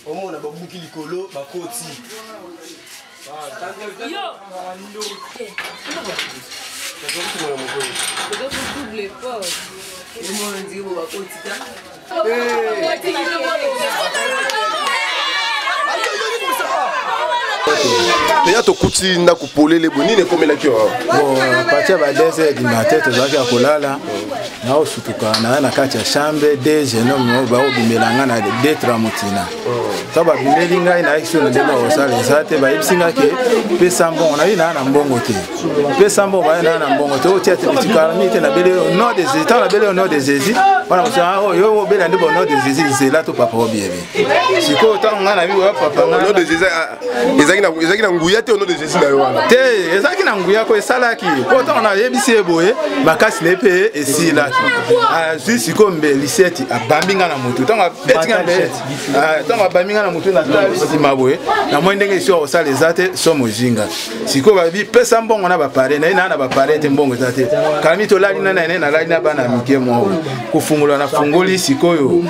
Omona babuki likolo bakoti. Yo. Double port. Omona nzibo bakoti ta. Déjà to kuti na kupole le bonine comme la kio. Bon, partir à 2h du matin to zaki akolala. Na osutuka na kati ya chambre des jeunes hommes ba obimelanga na detra mutina. To ba bimelinga ina action de ba osala zate ba ibsinga ke pesa mbongo na ina na mbongo te. Pesa mbongo ba ina na mbongo te o tiate tikala te na bele no des états na bele no des états. Bana musa o yo bele ndebo no des états c'est là to papa obiebe. Siko to ngana bi wa papa no des états ezaki na nguya te no des états na yo wana. Te ezaki na nguya ko esalaki. Ko to na yebisi eboye makasi lepe esila. Juste comme Lisette a bambinga na moto tanga betinga tanga bambinga na moto na Zimbabwe na mwendenge sio osala ezate somo jinga siko babi pesa mbongo na ba pare na ba pare te mbongo ezate kalami to lali na lali na bana mike mo kufungula na fungoli sikoyo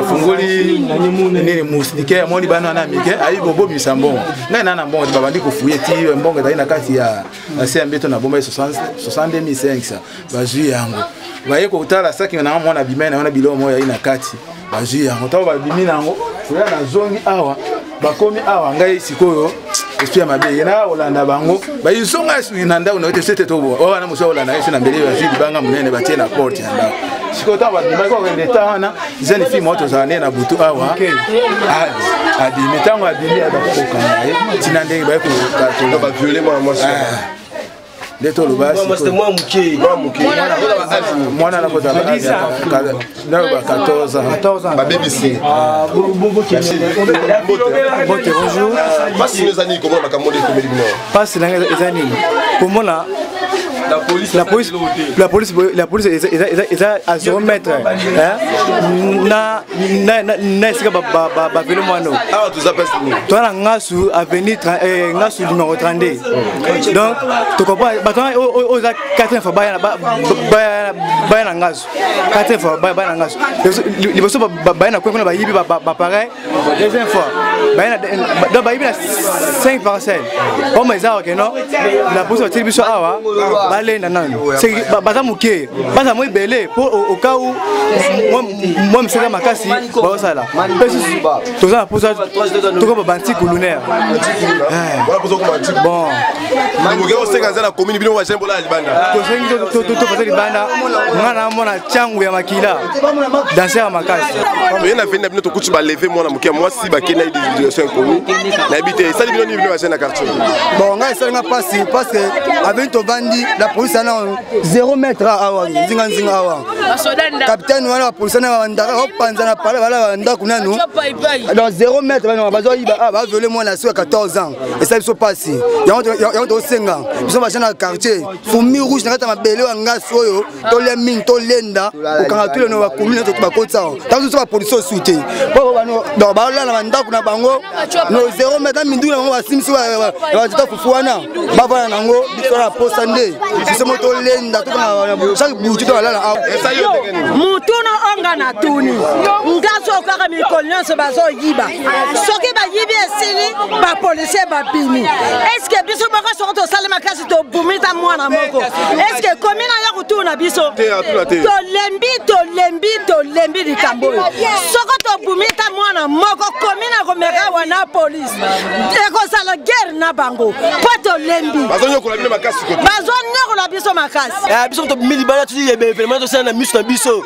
fungoli nini musike moni bana na mike ayi bobo misambongo na mbongo babandi kufuye ti mbongo dai na kati ya CMB na bomba 60500 bazui yango baye ko utala saki na mwana bimena wana bilo moya ina kati bazui yango tawo babimi nango kuya na zongi awa bakomi awa ngai sikoyo espia mabe yena olanda bango bayizonga na ndao na sete tobo wana muso olanda yesu na mbele ya jidi banga munene batie na porte ya ndao sikoyo tawo babimi ko leta wana zeni fi moto za na butu awa adi metango adimi adakoka ngai tinandenge baye ko ka ba violer moi Leto le bas. C'est moi muké. Moi na kota na 14 ans. Ba BBC. Bonjour. Passe les années comment la camode comme le nord. Passe les années. Comment la police est à 0 mètre. Na esika ba velo mono. Ah tu appelles nous. Toi na ngasu avenue ngasu numéro 32. Donc tu comprends aux 4 fois baya na ngasu. 4 fois baya na ngasu. Les bosso baya na quoi ba yibi ba pareil. Deuxième fois baya na ba yibi na 5 parcelles. Comme ça OK non. La police va tirer biso awa. Balé na nan. C'est baza muké. Baza moi belé pour au cas où moi me sera makasi ba sala. Tout ça pour ça tout comme banti lunaire. Voilà pour ça comme banti. Bon. Muké o senga za commune bino wa jembola libanda. To sengi to fazer libanda. Ngana mona changu ya makila. Danser à makasi. Rien na venu to kutu ba lever moi na muké moi si ba kena éducation commune. Na habité ça bino ni bino wa na quartier. Bon nga ça nga passe parce que avec to vandi la police na 0 mètre awa zinga awa. Capitaine wana police na wandaka opanza na pale bala ndako nanu. Dans 0 mètre bana bazo yiba ba violer moi na 14 ans et ça se passe. Ya to senga. Biso ba na quartier. Fumi rouge na kata mabele wa ngaso oyo to le ming to lenda okanga tule no ba commune to ba kotsa. Tanzo so ba police soute. Bo bano do ba la na ndako na bango no 0 mètre mindu na ba simsi ba tata fufuana. Ba bana nango biso na posta nde. Biso moto lenda to na chaque bouti to la la. Mutuna onga na tuni. Ngaso kaka mi konyanso bazo yiba. Soki ba yibi esili ba police ba bimi. Est-ce que biso bako so to salema kasi to bumita mwana moko. Est-ce que komina ya kutuna biso? To lembi di kamboyo. Soko to bumita mwana moko komina ko meka wana police. Eko sala guerre na bango. Poto lembi. Bazo nyokola bino makasi ko. Bazo nyokola biso makasi. Biso to milibana tu ye vraiment to sana misu na biso.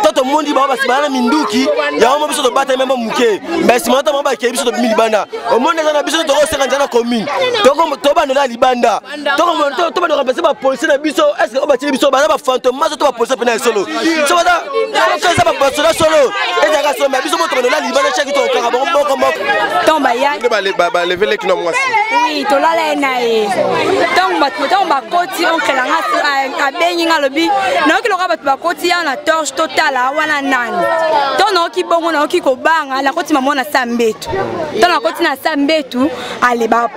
Toto mondi ba basibana minduki ya omo biso to bata memba muke. Ba simata mamba ke biso to milibana. Omonde na biso to ko senga na commune. To ba na libanda. To ba no remplacer ba police na biso. Est-ce que ba tiri biso ba na ba fantôme maso to ba police pena solo. So ba ça ba police solo. Et daga so biso mo to na libanda cheki to kanga boko moko. Tomba ya. Ba lever les kino moi. Oui, to la na e. Donc ba koti oncle nga abengi nga lobi na oki loka bato bakoti ya na torche totala wana nani to na oki bongo na oki kobanga na koti maman na sambetu to na koti na sambetu ale ba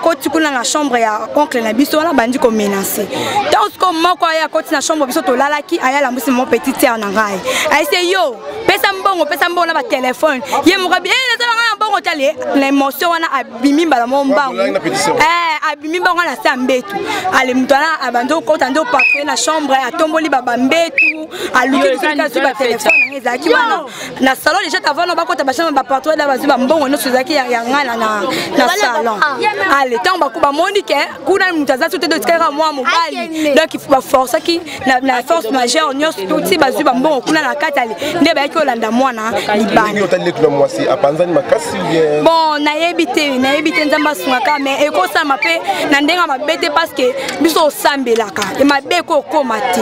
koti kuna na chambre ya oncle na biso wana bandi ko menacer to ko moko ya koti na chambre biso to lalaki aya la musi mon petit terre na ngai ai se yo pesa mbongo na ba téléphone ye mo kabi na tala bongo tale l'émotion wana abimi bala mo mbango abimi bango na sambetu ale mutana abando kota ndo parfait na chambre atomboli baba mbetu aluki kika su ba téléphone ezaki wana na salon déjà avant ba kota ba chambre ba partout da bazu ba mbongo no suzaki ya ngana na salon ale tant ba kuba monike kuna mutazato te de tikara moi mobali donc il faut ba force qui na force majeure nyos tuti bazu ba mbongo kuna na katali nde ba yaki olanda mwana libana bon nayebi te nzamba sungaka mais ekosa mape na ndenga mabete parce que biso osambelaka e mabeko okoma te